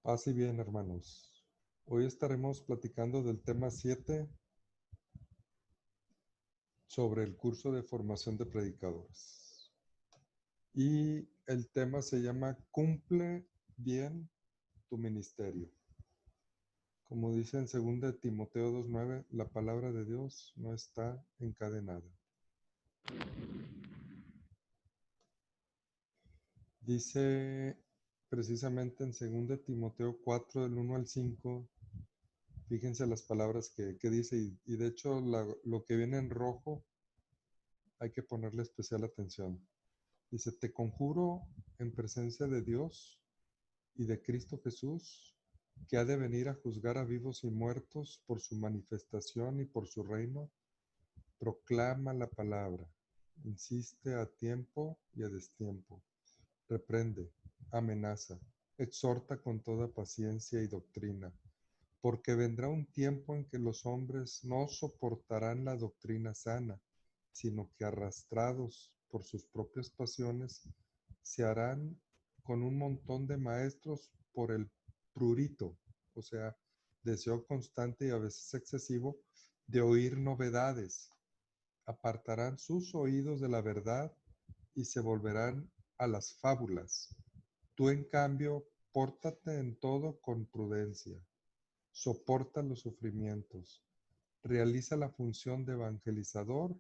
Paz y bien, hermanos. Hoy estaremos platicando del tema 7 sobre el curso de formación de predicadores. Y el tema se llama Cumple bien tu ministerio. Como dice en 2 Timoteo 2:9, la palabra de Dios no está encadenada. Dice precisamente en 2 Timoteo 4, del 1 al 5, fíjense las palabras que dice, y de hecho lo que viene en rojo hay que ponerle especial atención. Dice, te conjuro en presencia de Dios y de Cristo Jesús, que ha de venir a juzgar a vivos y muertos por su manifestación y por su reino. Proclama la palabra, insiste a tiempo y a destiempo, reprende, amenaza, exhorta con toda paciencia y doctrina, porque vendrá un tiempo en que los hombres no soportarán la doctrina sana, sino que arrastrados por sus propias pasiones, se harán con un montón de maestros por el prurito, o sea, deseo constante y a veces excesivo de oír novedades. Apartarán sus oídos de la verdad y se volverán a las fábulas. Tú, en cambio, pórtate en todo con prudencia, soporta los sufrimientos, realiza la función de evangelizador,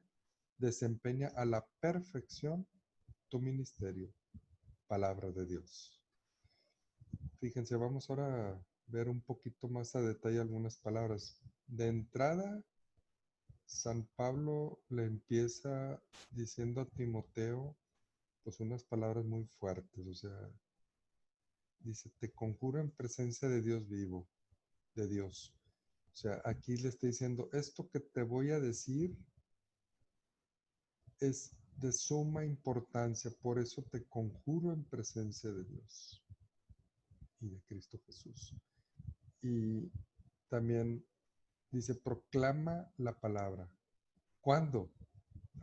desempeña a la perfección tu ministerio. Palabra de Dios. Fíjense, vamos ahora a ver un poquito más a detalle algunas palabras. De entrada, San Pablo le empieza diciendo a Timoteo, pues unas palabras muy fuertes, o sea, dice, te conjuro en presencia de Dios vivo, de Dios. O sea, aquí le está diciendo, esto que te voy a decir es de suma importancia, por eso te conjuro en presencia de Dios y de Cristo Jesús. Y también dice, proclama la palabra. ¿Cuándo?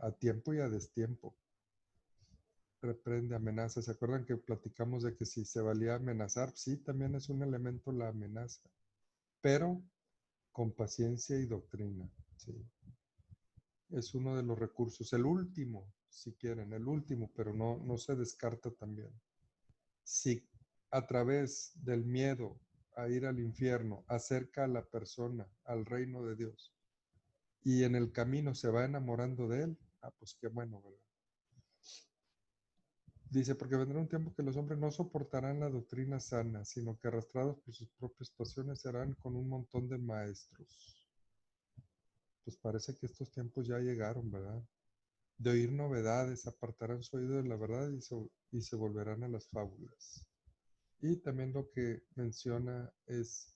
A tiempo y a destiempo. Reprende, amenaza. ¿Se acuerdan que platicamos de que si se valía amenazar? Sí, también es un elemento la amenaza, pero con paciencia y doctrina. Sí. Es uno de los recursos. El último, si quieren, el último, pero no se descarta también. Si a través del miedo a ir al infierno acerca a la persona al reino de Dios y en el camino se va enamorando de él, pues qué bueno, ¿verdad? Dice, porque vendrá un tiempo que los hombres no soportarán la doctrina sana, sino que arrastrados por sus propias pasiones se harán con un montón de maestros. Pues parece que estos tiempos ya llegaron, ¿verdad? De oír novedades, apartarán su oído de la verdad y se volverán a las fábulas. Y también lo que menciona es,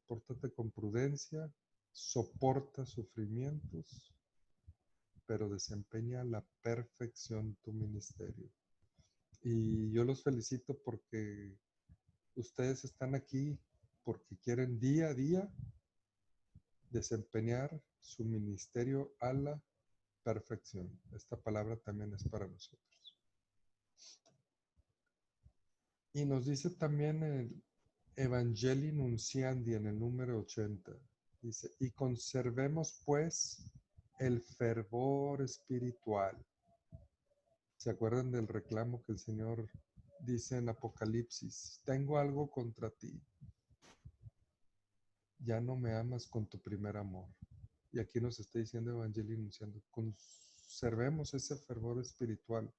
pórtate con prudencia, soporta sufrimientos, pero desempeña a la perfección tu ministerio. Y yo los felicito porque ustedes están aquí porque quieren día a día desempeñar su ministerio a la perfección. Esta palabra también es para nosotros. Y nos dice también el Evangelii Nunciandi en el número 80. Dice, y conservemos pues el fervor espiritual. ¿Se acuerdan del reclamo que el Señor dice en Apocalipsis? Tengo algo contra ti. Ya no me amas con tu primer amor. Y aquí nos está diciendo Evangelii Nunciandi, conservemos ese fervor espiritual.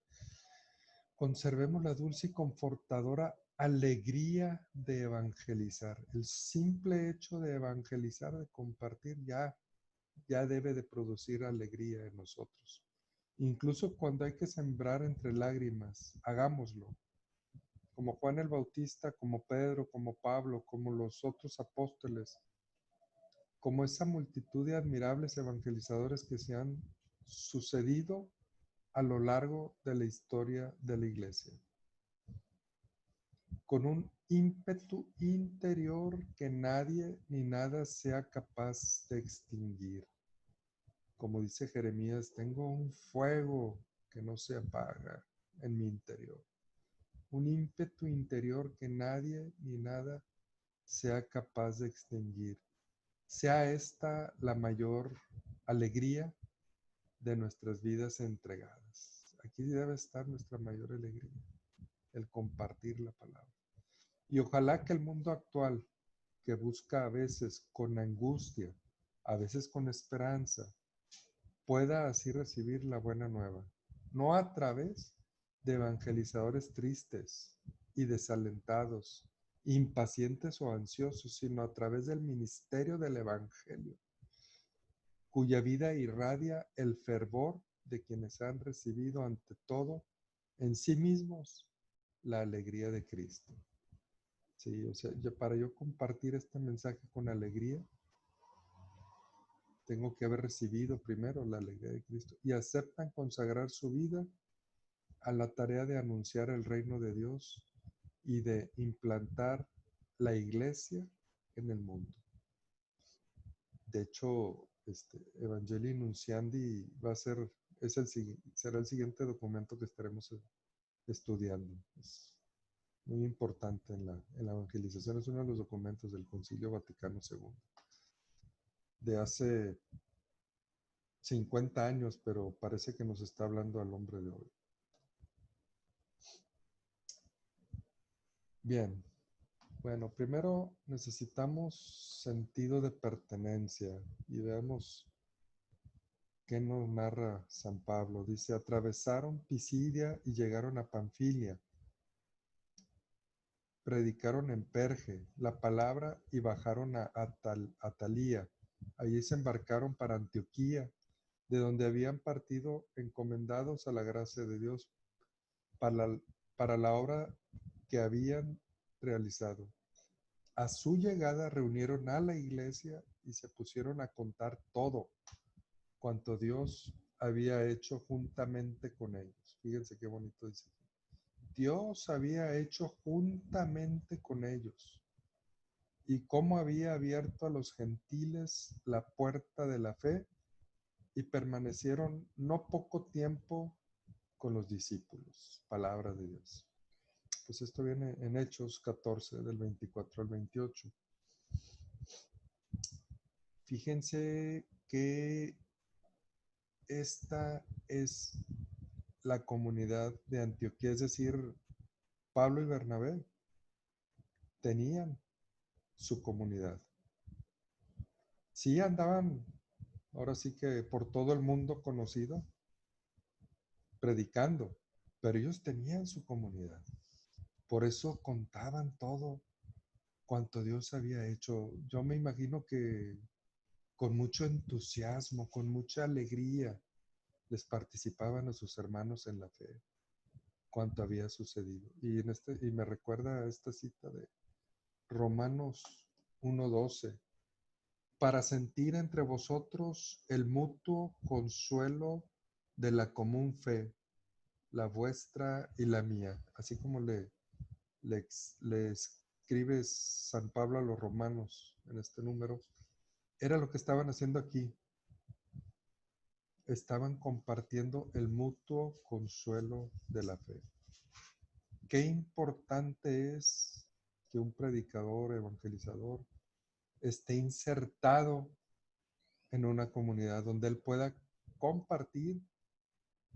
Conservemos la dulce y confortadora alegría de evangelizar. El simple hecho de evangelizar, de compartir, ya debe de producir alegría en nosotros. Incluso cuando hay que sembrar entre lágrimas, hagámoslo. Como Juan el Bautista, como Pedro, como Pablo, como los otros apóstoles, como esa multitud de admirables evangelizadores que se han sucedido a lo largo de la historia de la iglesia, con un ímpetu interior que nadie ni nada sea capaz de extinguir. Como dice Jeremías, tengo un fuego que no se apaga en mi interior. Un ímpetu interior que nadie ni nada sea capaz de extinguir. Sea esta la mayor alegría de nuestras vidas entregadas. Aquí debe estar nuestra mayor alegría, el compartir la palabra. Y ojalá que el mundo actual, que busca a veces con angustia, a veces con esperanza, pueda así recibir la buena nueva, no a través de evangelizadores tristes y desalentados, impacientes o ansiosos, sino a través del ministerio del Evangelio, cuya vida irradia el fervor de quienes han recibido ante todo en sí mismos la alegría de Cristo. Sí, o sea, para yo compartir este mensaje con alegría, tengo que haber recibido primero la alegría de Cristo y aceptan consagrar su vida a la tarea de anunciar el reino de Dios y de implantar la iglesia en el mundo. De hecho, Evangelii Nunciandi será el siguiente documento que estaremos estudiando. Es muy importante en la evangelización, es uno de los documentos del Concilio Vaticano II, de hace 50 años, pero parece que nos está hablando al hombre de hoy. Bien, bueno, primero necesitamos sentido de pertenencia y veamos qué nos narra San Pablo. Dice, atravesaron Pisidia y llegaron a Panfilia. Predicaron en Perge la palabra y bajaron a Atalía. Allí se embarcaron para Antioquía, de donde habían partido encomendados a la gracia de Dios para para la obra que habían realizado. A su llegada reunieron a la iglesia y se pusieron a contar todo cuanto Dios había hecho juntamente con ellos. Fíjense qué bonito dice. Dios había hecho juntamente con ellos y cómo había abierto a los gentiles la puerta de la fe y permanecieron no poco tiempo con los discípulos. Palabra de Dios. Pues esto viene en Hechos 14, del 24 al 28. Fíjense que esta es la comunidad de Antioquía, es decir, Pablo y Bernabé tenían su comunidad. Sí andaban, ahora sí que por todo el mundo conocido, predicando, pero ellos tenían su comunidad. Por eso contaban todo cuanto Dios había hecho. Yo me imagino que con mucho entusiasmo, con mucha alegría, les participaban a sus hermanos en la fe, cuanto había sucedido. Y me recuerda a esta cita de Romanos 1:12, para sentir entre vosotros el mutuo consuelo de la común fe, la vuestra y la mía. Así como le escribe San Pablo a los romanos en este número, era lo que estaban haciendo aquí. Estaban compartiendo el mutuo consuelo de la fe. Qué importante es que un predicador, evangelizador, esté insertado en una comunidad donde él pueda compartir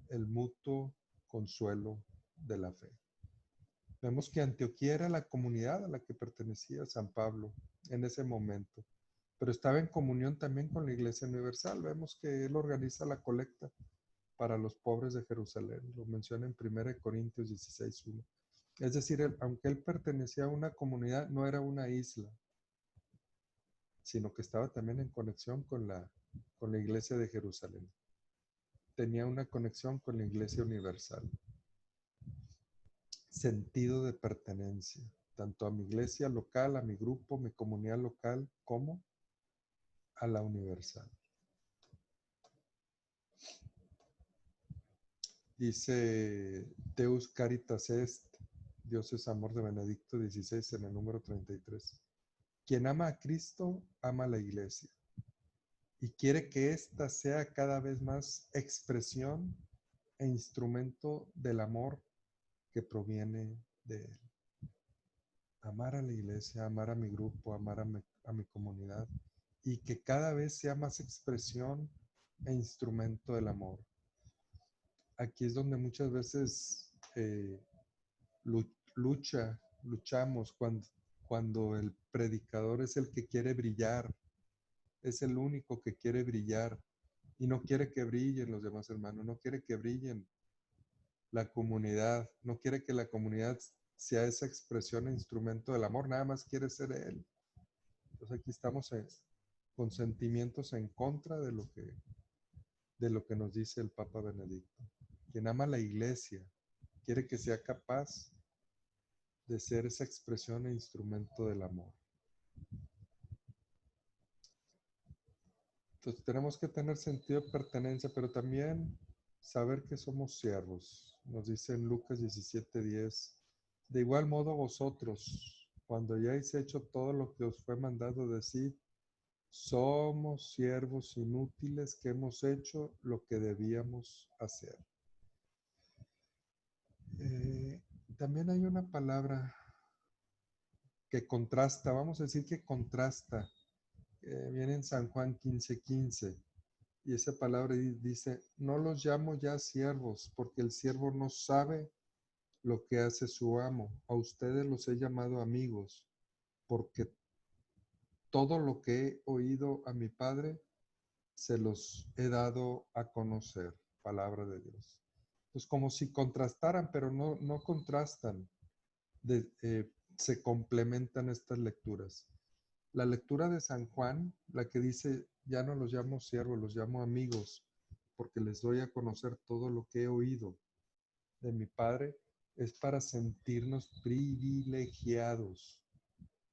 el mutuo consuelo de la fe. Vemos que Antioquía era la comunidad a la que pertenecía San Pablo en ese momento, pero estaba en comunión también con la Iglesia Universal. Vemos que él organiza la colecta para los pobres de Jerusalén, lo menciona en 1 Corintios 16:1. Es decir, aunque él pertenecía a una comunidad, no era una isla, sino que estaba también en conexión con la Iglesia de Jerusalén. Tenía una conexión con la Iglesia Universal. Sentido de pertenencia, tanto a mi iglesia local, a mi grupo, mi comunidad local, como a la universal. Dice Deus Caritas Est, Dios es amor, de Benedicto XVI, en el número 33. Quien ama a Cristo, ama a la iglesia y quiere que ésta sea cada vez más expresión e instrumento del amor que proviene de él. amar a la iglesia, amar a mi grupo, amar a mi comunidad y que cada vez sea más expresión e instrumento del amor. Aquí es donde muchas veces luchamos cuando el predicador es el que quiere brillar, es el único que quiere brillar y no quiere que brillen los demás hermanos, no quiere que brillen la comunidad, no quiere que la comunidad sea esa expresión e instrumento del amor, nada más quiere ser él. Entonces aquí estamos con sentimientos en contra de lo que nos dice el Papa Benedicto. Quien ama la iglesia quiere que sea capaz de ser esa expresión e instrumento del amor. Entonces tenemos que tener sentido de pertenencia, pero también saber que somos siervos. Nos dice en Lucas 17:10, de igual modo vosotros, cuando hayáis hecho todo lo que os fue mandado decir, somos siervos inútiles que hemos hecho lo que debíamos hacer. También hay una palabra que contrasta, vamos a decir que contrasta, viene en San Juan 15:15, y esa palabra dice, no los llamo ya siervos, porque el siervo no sabe lo que hace su amo. A ustedes los he llamado amigos, porque todo lo que he oído a mi Padre se los he dado a conocer. Palabra de Dios. Pues como si contrastaran, pero no contrastan. Se complementan estas lecturas. La lectura de San Juan, la que dice, ya no los llamo siervos, los llamo amigos, porque les doy a conocer todo lo que he oído de mi Padre, es para sentirnos privilegiados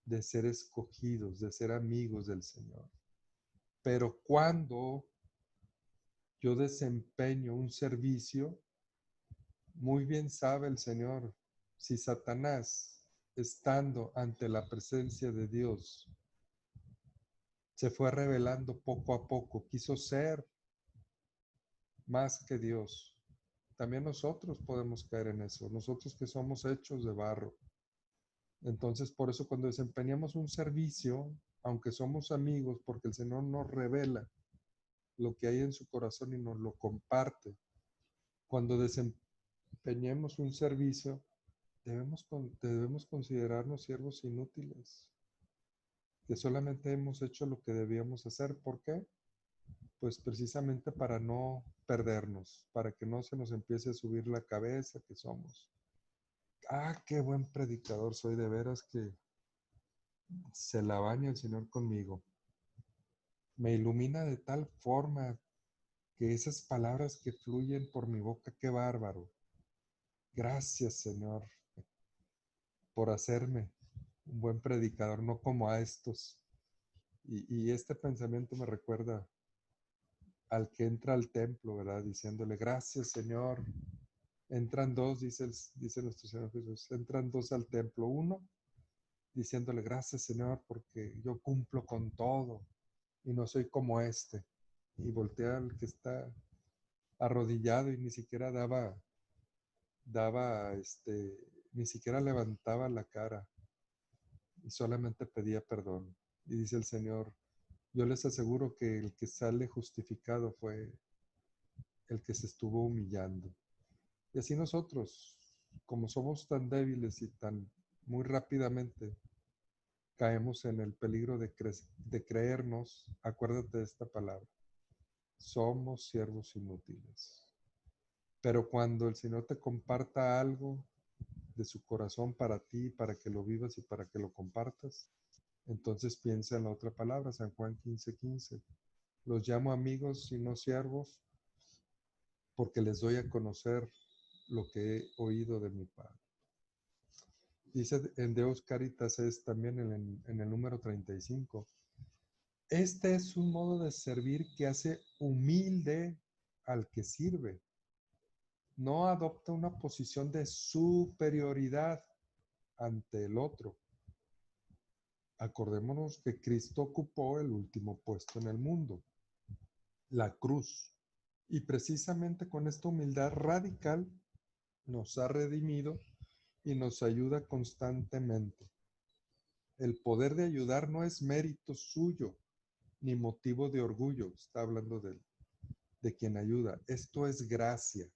de ser escogidos, de ser amigos del Señor. Pero cuando yo desempeño un servicio, muy bien sabe el Señor, si Satanás, estando ante la presencia de Dios, se fue revelando poco a poco, quiso ser más que Dios. También nosotros podemos caer en eso, nosotros que somos hechos de barro. Entonces, por eso cuando desempeñamos un servicio, aunque somos amigos, porque el Señor nos revela lo que hay en su corazón y nos lo comparte, cuando desempeñemos un servicio, debemos considerarnos siervos inútiles, que solamente hemos hecho lo que debíamos hacer. ¿Por qué? Pues precisamente para no perdernos, para que no se nos empiece a subir la cabeza que somos. Ah, qué buen predicador soy, de veras que se la baña el Señor conmigo. Me ilumina de tal forma que esas palabras que fluyen por mi boca, qué bárbaro. Gracias, Señor, por hacerme un buen predicador, no como a estos. Y este pensamiento me recuerda al que entra al templo, ¿verdad? Diciéndole, gracias, Señor. Entran dos, dice nuestro Señor Jesús, entran dos al templo. Uno, diciéndole, gracias, Señor, porque yo cumplo con todo y no soy como este. Y voltea al que está arrodillado y ni siquiera ni siquiera levantaba la cara y solamente pedía perdón. Y dice el Señor, yo les aseguro que el que sale justificado fue el que se estuvo humillando. Y así nosotros, como somos tan débiles y tan muy rápidamente caemos en el peligro de creernos, acuérdate de esta palabra, somos siervos inútiles. Pero cuando el Señor te comparta algo de su corazón para ti, para que lo vivas y para que lo compartas, entonces piensa en la otra palabra, San Juan 15:15. Los llamo amigos y no siervos, porque les doy a conocer lo que he oído de mi Padre. Dice en Deus Caritas es también en el número 35. Este es un modo de servir que hace humilde al que sirve. No adopta una posición de superioridad ante el otro. Acordémonos que Cristo ocupó el último puesto en el mundo, la cruz. Y precisamente con esta humildad radical nos ha redimido y nos ayuda constantemente. El poder de ayudar no es mérito suyo ni motivo de orgullo. Está hablando de quien ayuda. Esto es gracia.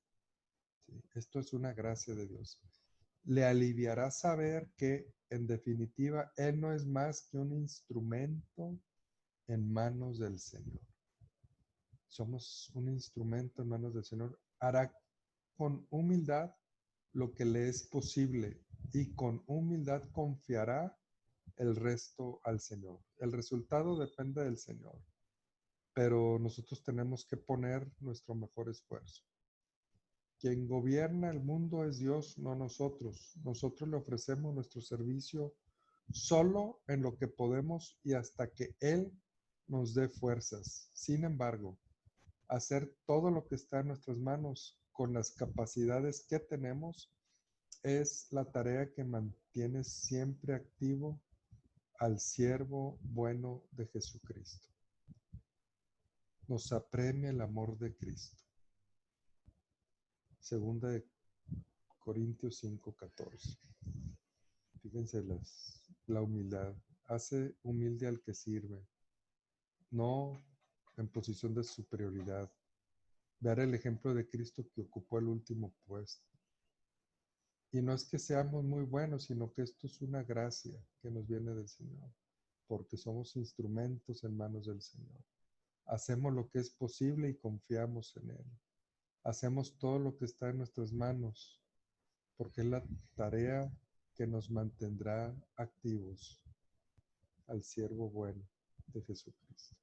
¿Sí? Esto es una gracia de Dios. Le aliviará saber que, en definitiva, Él no es más que un instrumento en manos del Señor. Somos un instrumento en manos del Señor. Hará con humildad lo que le es posible y con humildad confiará el resto al Señor. El resultado depende del Señor, pero nosotros tenemos que poner nuestro mejor esfuerzo. Quien gobierna el mundo es Dios, no nosotros. Nosotros le ofrecemos nuestro servicio solo en lo que podemos y hasta que Él nos dé fuerzas. Sin embargo, hacer todo lo que está en nuestras manos con las capacidades que tenemos es la tarea que mantiene siempre activo al siervo bueno de Jesucristo. Nos apremia el amor de Cristo. Segunda de Corintios 5:14. Fíjense la humildad. Hace humilde al que sirve, no en posición de superioridad. Ver el ejemplo de Cristo que ocupó el último puesto. Y no es que seamos muy buenos, sino que esto es una gracia que nos viene del Señor, porque somos instrumentos en manos del Señor. Hacemos lo que es posible y confiamos en Él. Hacemos todo lo que está en nuestras manos, porque es la tarea que nos mantendrá activos al siervo bueno de Jesucristo.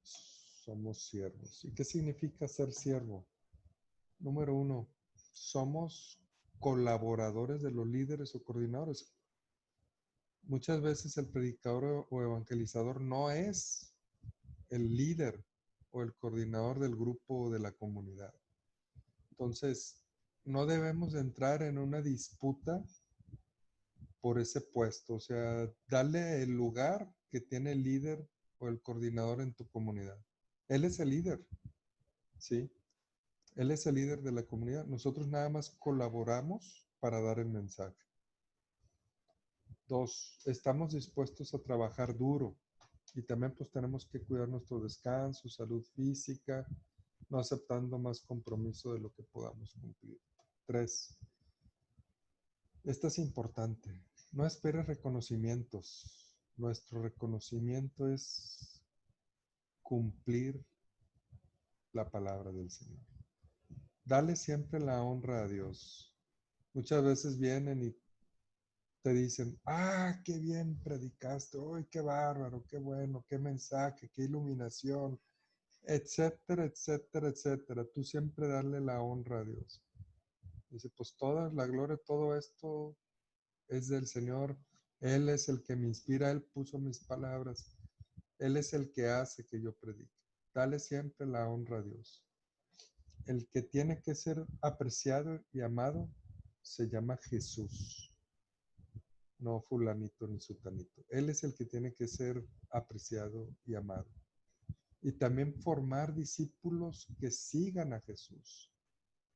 Somos siervos. ¿Y qué significa ser siervo? Número 1, somos colaboradores de los líderes o coordinadores. Muchas veces el predicador o evangelizador no es el líder o el coordinador del grupo o de la comunidad. Entonces, no debemos de entrar en una disputa por ese puesto, o sea, darle el lugar que tiene el líder o el coordinador en tu comunidad. Él es el líder, ¿sí? Él es el líder de la comunidad. Nosotros nada más colaboramos para dar el mensaje. 2, estamos dispuestos a trabajar duro y también pues tenemos que cuidar nuestro descanso, salud física, no aceptando más compromiso de lo que podamos cumplir. 3, esto es importante. No esperes reconocimientos. Nuestro reconocimiento es cumplir la palabra del Señor. Dale siempre la honra a Dios. Muchas veces vienen y te dicen, qué bien predicaste, ¡ay, qué bárbaro, qué bueno, qué mensaje, qué iluminación! Etcétera, etcétera, etcétera. Tú siempre darle la honra a Dios. Dice, pues toda la gloria, todo esto es del Señor. Él es el que me inspira, Él puso mis palabras. Él es el que hace que yo predique. Dale siempre la honra a Dios. El que tiene que ser apreciado y amado se llama Jesús, no fulanito ni sutanito. Él es el que tiene que ser apreciado y amado. Y también formar discípulos que sigan a Jesús.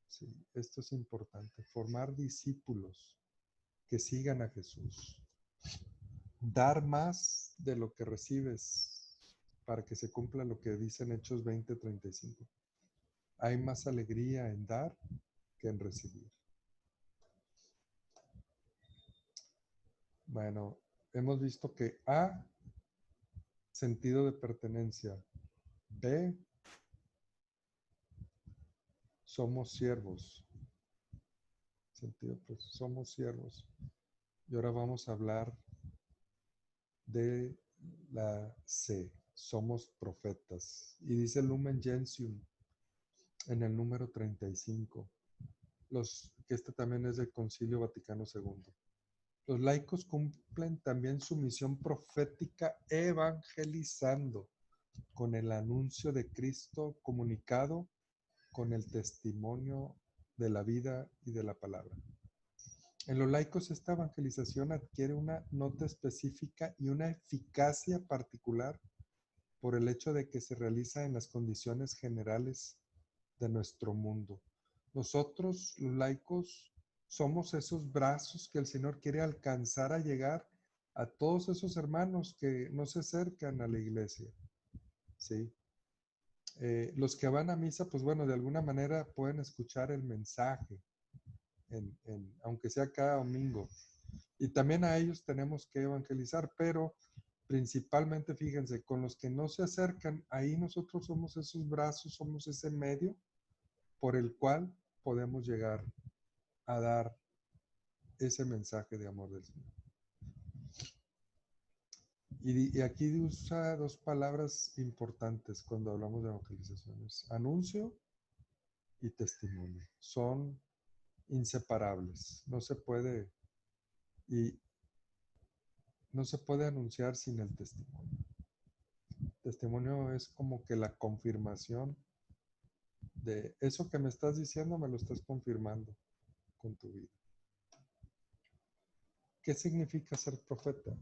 Sí, esto es importante, formar discípulos que sigan a Jesús. Dar más de lo que recibes para que se cumpla lo que dice en Hechos 20:35. Hay más alegría en dar que en recibir. Bueno, hemos visto que A, sentido de pertenencia. B, somos siervos. Sentido, pues somos siervos. Y ahora vamos a hablar de la C, somos profetas. Y dice Lumen Gentium en el número 35, que este también es del Concilio Vaticano II. Los laicos cumplen también su misión profética evangelizando con el anuncio de Cristo comunicado con el testimonio de la vida y de la palabra. En los laicos esta evangelización adquiere una nota específica y una eficacia particular por el hecho de que se realiza en las condiciones generales de nuestro mundo. Nosotros, los laicos, somos esos brazos que el Señor quiere alcanzar a llegar a todos esos hermanos que no se acercan a la iglesia, ¿sí? Los que van a misa, pues bueno, de alguna manera pueden escuchar el mensaje, aunque sea cada domingo. Y también a ellos tenemos que evangelizar, pero principalmente, fíjense, con los que no se acercan, ahí nosotros somos esos brazos, somos ese medio por el cual podemos llegar a dar ese mensaje de amor del Señor. Y aquí usa dos palabras importantes cuando hablamos de evangelizaciones: anuncio y testimonio. Son inseparables. Y no se puede anunciar sin el testimonio. Testimonio es como que la confirmación de eso que me estás diciendo, me lo estás confirmando con tu vida. ¿Qué significa ser profeta?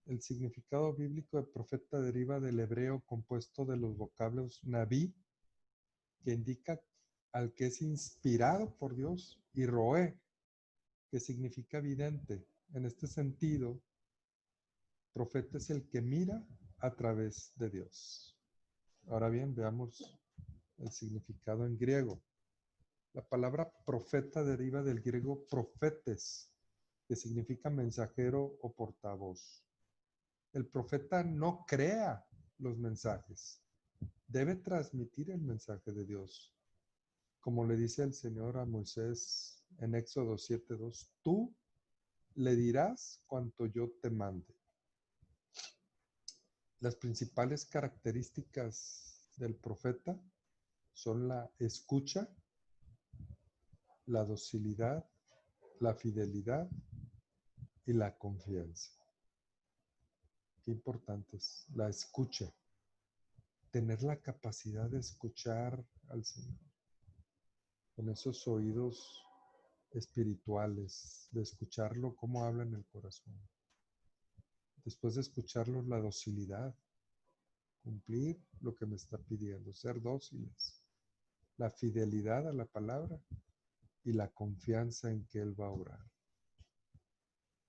El significado bíblico de profeta deriva del hebreo compuesto de los vocablos naví, que indica al que es inspirado por Dios, y roé, que significa vidente. En este sentido, profeta es el que mira a través de Dios. Ahora bien, veamos el significado en griego. La palabra profeta deriva del griego profetes, que significa mensajero o portavoz. El profeta no crea los mensajes, debe transmitir el mensaje de Dios. Como le dice el Señor a Moisés en Éxodo 7:2, tú le dirás cuanto yo te mande. Las principales características del profeta son la escucha, la docilidad, la fidelidad y la confianza. Qué importante es la escucha, tener la capacidad de escuchar al Señor con esos oídos espirituales, de escucharlo cómo habla en el corazón. Después de escucharlo, la docilidad, cumplir lo que me está pidiendo, ser dóciles, la fidelidad a la palabra y la confianza en que Él va a obrar.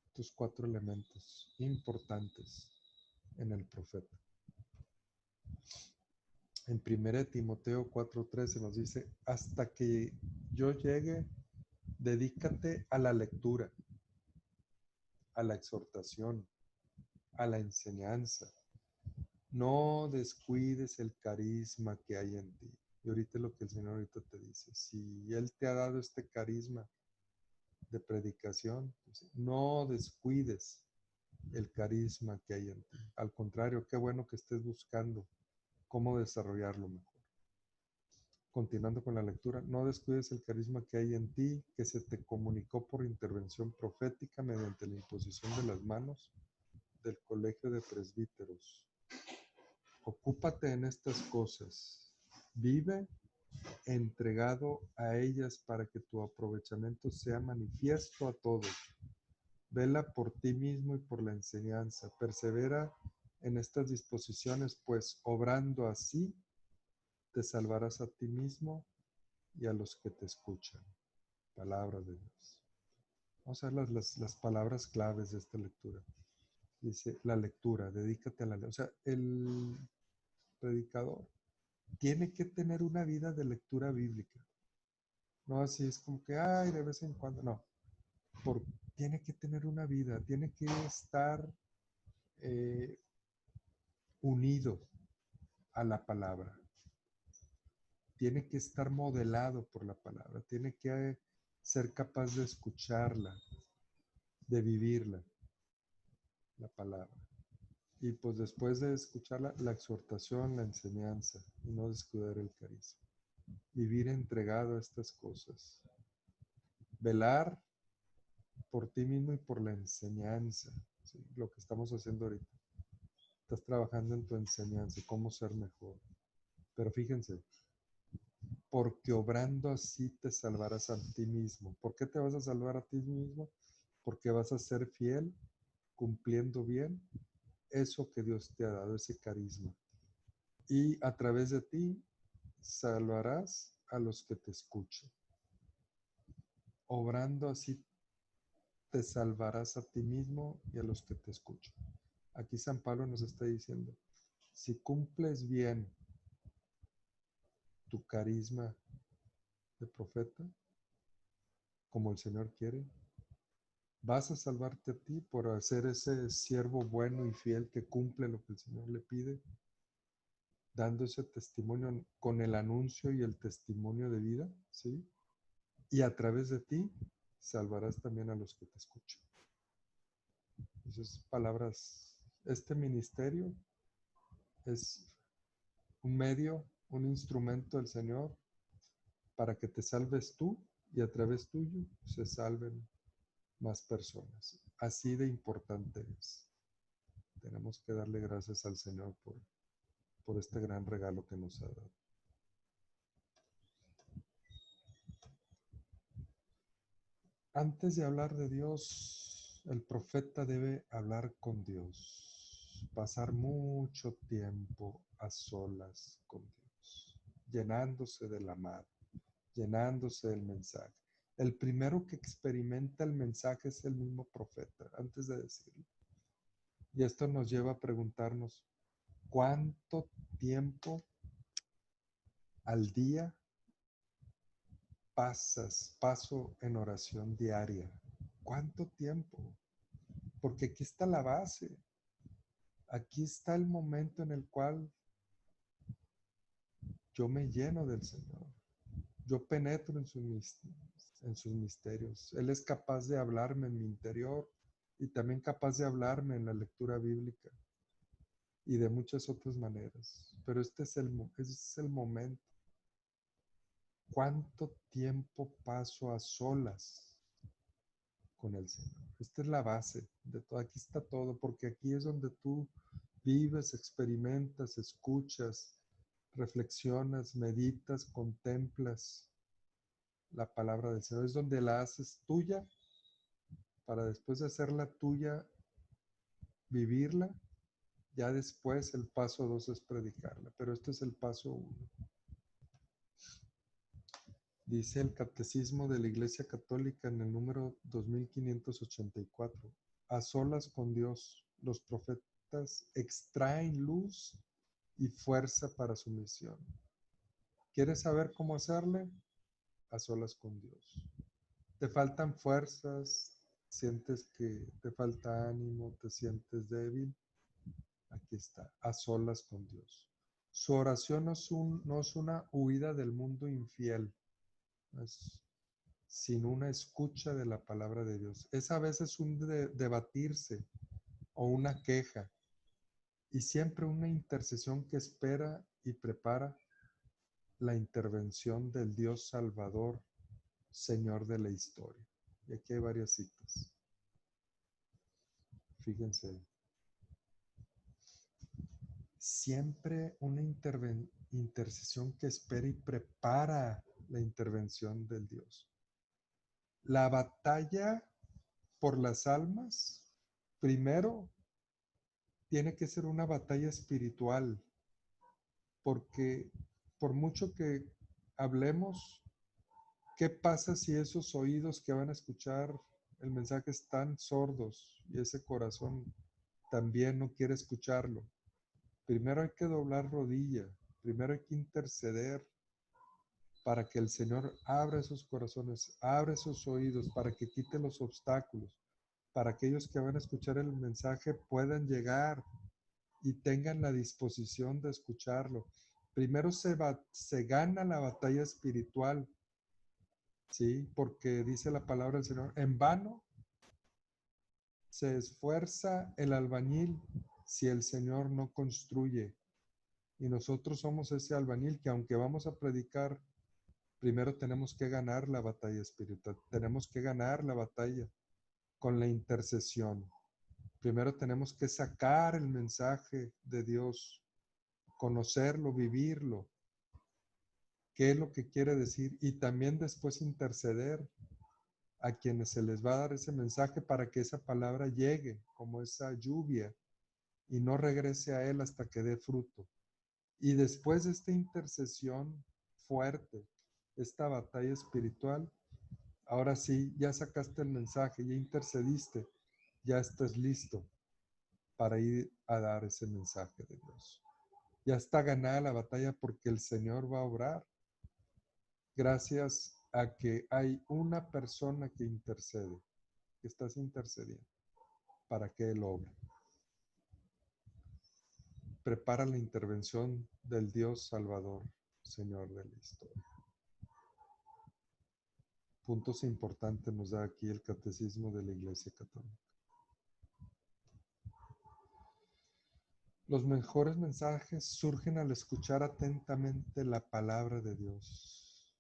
Estos 4 elementos importantes en el profeta. En 1 Timoteo 4:13 nos dice, hasta que yo llegue, dedícate a la lectura, a la exhortación, a la enseñanza. No descuides el carisma que hay en ti. Y ahorita lo que el Señor ahorita te dice, si Él te ha dado este carisma de predicación, no descuides el carisma que hay en ti. Al contrario, qué bueno que estés buscando cómo desarrollarlo mejor. Continuando con la lectura, no descuides el carisma que hay en ti, que se te comunicó por intervención profética mediante la imposición de las manos del colegio de presbíteros. Ocúpate en estas cosas. Vive entregado a ellas para que tu aprovechamiento sea manifiesto a todos. Vela por ti mismo y por la enseñanza. Persevera en estas disposiciones, pues obrando así, te salvarás a ti mismo y a los que te escuchan. Palabra de Dios. Vamos a ver las palabras claves de esta lectura. Dice, la lectura, dedícate a la lectura. O sea, el predicador tiene que tener una vida de lectura bíblica. No así es como que, ay, de vez en cuando. No, tiene que tener una vida, tiene que estar eh, unido a la palabra. Tiene que estar modelado por la palabra. Tiene que ser capaz de escucharla, de vivirla, la palabra. Y pues después de escucharla, la exhortación, la enseñanza, y no descuidar el carisma. Vivir entregado a estas cosas. Velar por ti mismo y por la enseñanza, ¿sí? Lo que estamos haciendo ahorita. Estás trabajando en tu enseñanza, cómo ser mejor. Pero fíjense, porque obrando así te salvarás a ti mismo. ¿Por qué te vas a salvar a ti mismo? Porque vas a ser fiel, cumpliendo bien eso que Dios te ha dado, ese carisma. Y a través de ti salvarás a los que te escuchen. obrando así te salvarás a ti mismo y a los que te escuchan. Aquí San Pablo nos está diciendo, si cumples bien tu carisma de profeta, como el Señor quiere, vas a salvarte a ti por hacer ese siervo bueno y fiel que cumple lo que el Señor le pide, dando ese testimonio con el anuncio y el testimonio de vida, ¿sí? Y a través de ti salvarás también a los que te escuchan. Esas palabras, este ministerio es un medio, un instrumento del Señor para que te salves tú y a través tuyo se salven más personas. Así de importante es. Tenemos que darle gracias al Señor por este gran regalo que nos ha dado. Antes de hablar de Dios, el profeta debe hablar con Dios, pasar mucho tiempo a solas con Dios, llenándose del amado, llenándose del mensaje. El primero que experimenta el mensaje es el mismo profeta, antes de decirlo. Y esto nos lleva a preguntarnos, ¿cuánto tiempo al día paso en oración diaria? ¿Cuánto tiempo? Porque aquí está la base. Aquí está el momento en el cual yo me lleno del Señor. Yo penetro en sus misterios. Él es capaz de hablarme en mi interior y también capaz de hablarme en la lectura bíblica y de muchas otras maneras. Pero este es el momento. ¿Cuánto tiempo paso a solas con el Señor? Esta es la base de todo. Aquí está todo, porque aquí es donde tú vives, experimentas, escuchas, reflexionas, meditas, contemplas la palabra del Señor. Es donde la haces tuya para después de hacerla tuya, vivirla. Ya después el paso 2 es predicarla, pero este es el paso 1. Dice el Catecismo de la Iglesia Católica en el número 2584, a solas con Dios, los profetas extraen luz y fuerza para su misión. ¿Quieres saber cómo hacerle? A solas con Dios. Te faltan fuerzas, sientes que te falta ánimo, te sientes débil. Aquí está, a solas con Dios. Su oración no es una huida del mundo infiel, es sino una escucha de la palabra de Dios. Es a veces un debatirse o una queja y siempre una intercesión que espera y prepara la intervención del Dios Salvador, Señor de la historia. Y aquí hay varias citas. Fíjense. Siempre una intercesión que espera y prepara la intervención del Dios. La batalla por las almas, primero, tiene que ser una batalla espiritual, porque por mucho que hablemos, ¿qué pasa si esos oídos que van a escuchar el mensaje están sordos y ese corazón también no quiere escucharlo? Primero hay que doblar rodilla, primero hay que interceder para que el Señor abra esos corazones, abra esos oídos, para que quite los obstáculos, para que aquellos que van a escuchar el mensaje puedan llegar y tengan la disposición de escucharlo. Primero se gana la batalla espiritual, ¿sí? Porque dice la palabra del Señor, en vano se esfuerza el albañil si el Señor no construye. Y nosotros somos ese albañil que aunque vamos a predicar, primero tenemos que ganar la batalla espiritual. Tenemos que ganar la batalla con la intercesión. Primero tenemos que sacar el mensaje de Dios, conocerlo, vivirlo, qué es lo que quiere decir y también después interceder a quienes se les va a dar ese mensaje para que esa palabra llegue como esa lluvia y no regrese a él hasta que dé fruto. Y después de esta intercesión fuerte, esta batalla espiritual, Ahora sí, ya sacaste el mensaje, ya intercediste, ya estás listo para ir a dar ese mensaje de Dios. Ya está ganada la batalla porque el Señor va a obrar gracias a que hay una persona que intercede, que estás intercediendo para que Él obre. Prepara la intervención del Dios Salvador, Señor de la historia. Puntos importantes nos da aquí el Catecismo de la Iglesia Católica. Los mejores mensajes surgen al escuchar atentamente la palabra de Dios.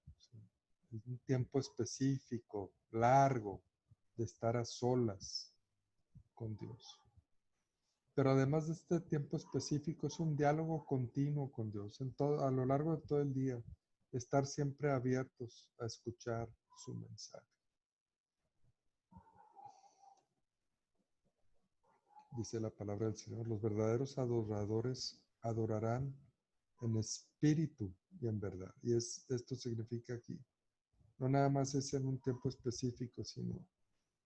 Es un tiempo específico, largo, de estar a solas con Dios. Pero además de este tiempo específico, es un diálogo continuo con Dios a lo largo de todo el día. Estar siempre abiertos a escuchar su mensaje. Dice la palabra del Señor, los verdaderos adoradores adorarán en espíritu y en verdad. Y esto significa aquí, no nada más es en un tiempo específico, sino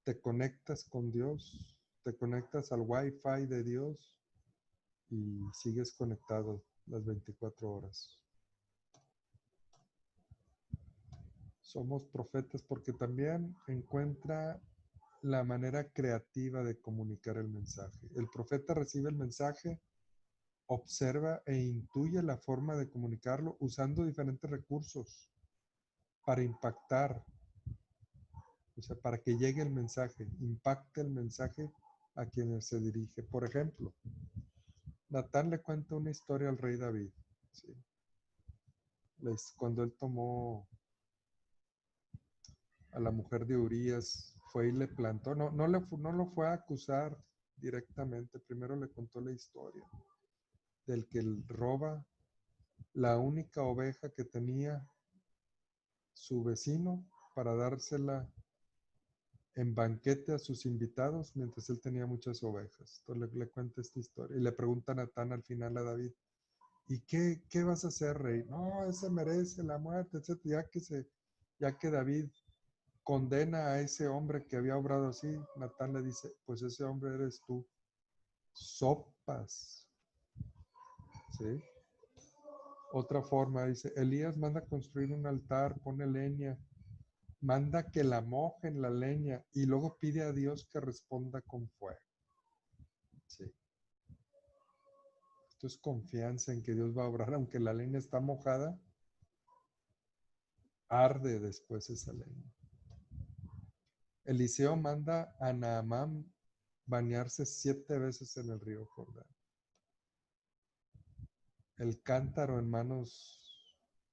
te conectas con Dios, te conectas al Wi-Fi de Dios y sigues conectado las 24 horas. Somos profetas porque también encuentra la manera creativa de comunicar el mensaje. El profeta recibe el mensaje, observa e intuye la forma de comunicarlo usando diferentes recursos para impactar, o sea, para que llegue el mensaje, impacte el mensaje a quienes se dirige. Por ejemplo, Natán le cuenta una historia al rey David, ¿sí? Cuando él tomó a la mujer de Urías, fue y le plantó, no lo fue a acusar directamente, primero le contó la historia del que roba la única oveja que tenía su vecino para dársela en banquete a sus invitados mientras él tenía muchas ovejas. Entonces le cuenta esta historia y le pregunta a Natán al final a David, ¿y qué vas a hacer, rey? No, ese merece la muerte, etc. Ya que David condena a ese hombre que había obrado así, Natán le dice, pues ese hombre eres tú. Sopas. ¿Sí? Otra forma, dice, Elías manda construir un altar, pone leña, manda que la mojen la leña y luego pide a Dios que responda con fuego. Sí. Esto es confianza en que Dios va a obrar, aunque la leña está mojada, arde después esa leña. Eliseo manda a Naamán bañarse 7 veces en el río Jordán. El cántaro en manos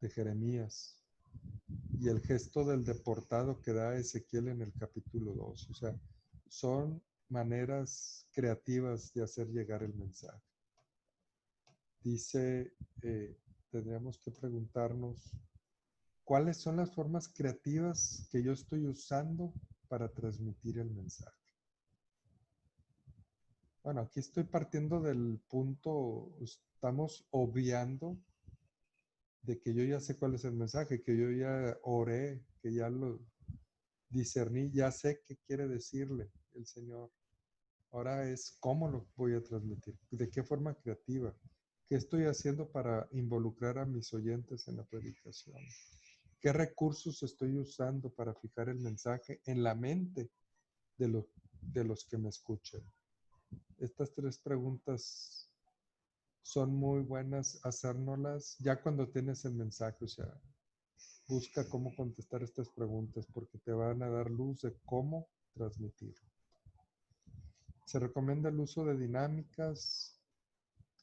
de Jeremías y el gesto del deportado que da Ezequiel en el capítulo 2. O sea, son maneras creativas de hacer llegar el mensaje. Dice, tendríamos que preguntarnos, ¿cuáles son las formas creativas que yo estoy usando para transmitir el mensaje? Bueno, aquí estoy partiendo del punto, estamos obviando de que yo ya sé cuál es el mensaje, que yo ya oré, que ya lo discerní, ya sé qué quiere decirle el Señor. Ahora es cómo lo voy a transmitir, de qué forma creativa, qué estoy haciendo para involucrar a mis oyentes en la predicación, qué recursos estoy usando para fijar el mensaje en la mente de los que me escuchen. Estas 3 preguntas son muy buenas hacérnoslas ya cuando tienes el mensaje, o sea, busca cómo contestar estas preguntas porque te van a dar luz de cómo transmitirlo. Se recomienda el uso de dinámicas,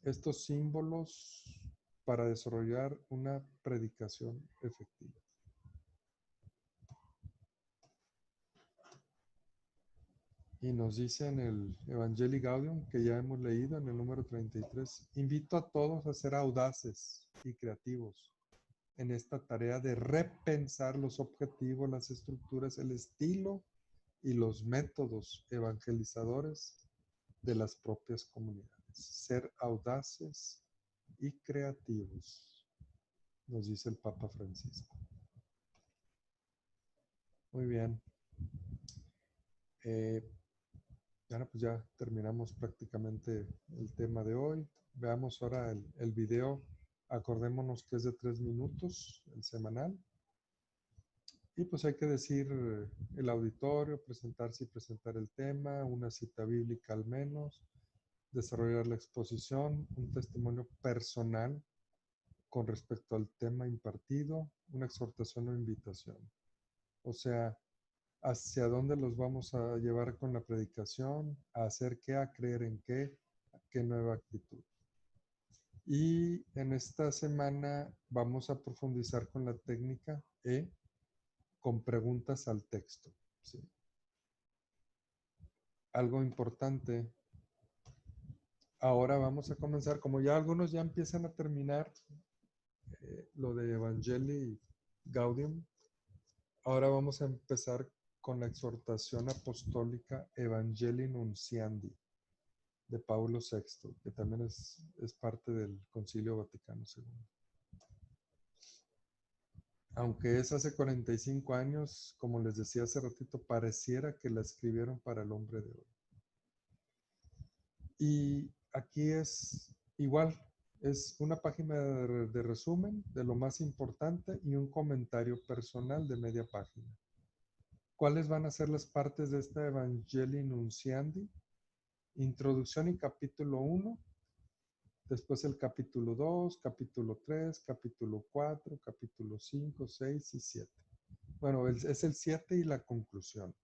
estos símbolos para desarrollar una predicación efectiva. Y nos dice en el Evangelii Gaudium, que ya hemos leído en el número 33, invito a todos a ser audaces y creativos en esta tarea de repensar los objetivos, las estructuras, el estilo y los métodos evangelizadores de las propias comunidades. Ser audaces y creativos, nos dice el Papa Francisco. Muy bien. Eh, Ahora pues ya terminamos prácticamente el tema de hoy. Veamos ahora el video. Acordémonos que es de 3 minutos, el semanal. Y pues hay que decir el auditorio, presentarse y presentar el tema, una cita bíblica al menos, desarrollar la exposición, un testimonio personal con respecto al tema impartido, una exhortación o invitación. O sea, hacia dónde los vamos a llevar con la predicación, a hacer qué, a creer en qué, a qué nueva actitud. Y en esta semana vamos a profundizar con la técnica E con preguntas al texto. ¿Sí? Algo importante. Ahora vamos a comenzar, como ya algunos ya empiezan a terminar lo de Evangelii Gaudium, ahora vamos a empezar con la exhortación apostólica Evangelii Nunciandi de Paulo VI, que también es parte del Concilio Vaticano II. Aunque es hace 45 años, como les decía hace ratito, pareciera que la escribieron para el hombre de hoy. Y aquí es igual, es una página de resumen de lo más importante y un comentario personal de media página. ¿Cuáles van a ser las partes de esta Evangelii Nunciandi? Introducción y capítulo 1, después el capítulo 2, capítulo 3, capítulo 4, capítulo 5, 6 y 7. Bueno, es el 7 y la conclusión.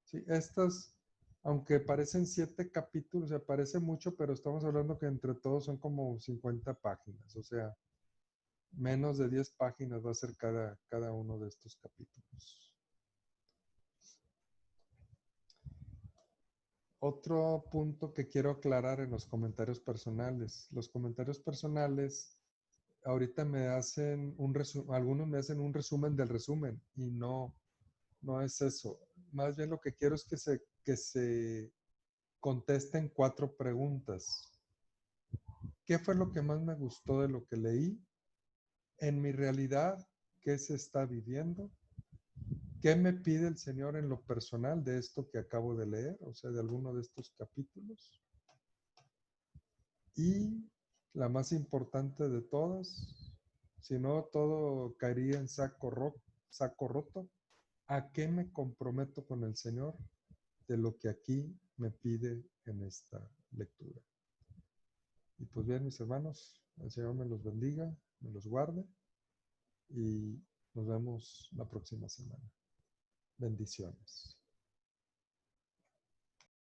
¿Sí? Estas, aunque parecen 7 capítulos, o sea, parece mucho, pero estamos hablando que entre todos son como 50 páginas, o sea, menos de 10 páginas va a ser cada uno de estos capítulos. Otro punto que quiero aclarar en los comentarios personales. Los comentarios personales ahorita me hacen algunos me hacen un resumen del resumen y no es eso. Más bien lo que quiero es que se contesten 4 preguntas. ¿Qué fue lo que más me gustó de lo que leí? En mi realidad, ¿qué se está viviendo? ¿Qué me pide el Señor en lo personal de esto que acabo de leer? O sea, de alguno de estos capítulos. Y la más importante de todas, si no todo caería en saco roto, ¿a qué me comprometo con el Señor de lo que aquí me pide en esta lectura? Y pues bien, mis hermanos, el Señor me los bendiga, me los guarde y nos vemos la próxima semana. Bendiciones.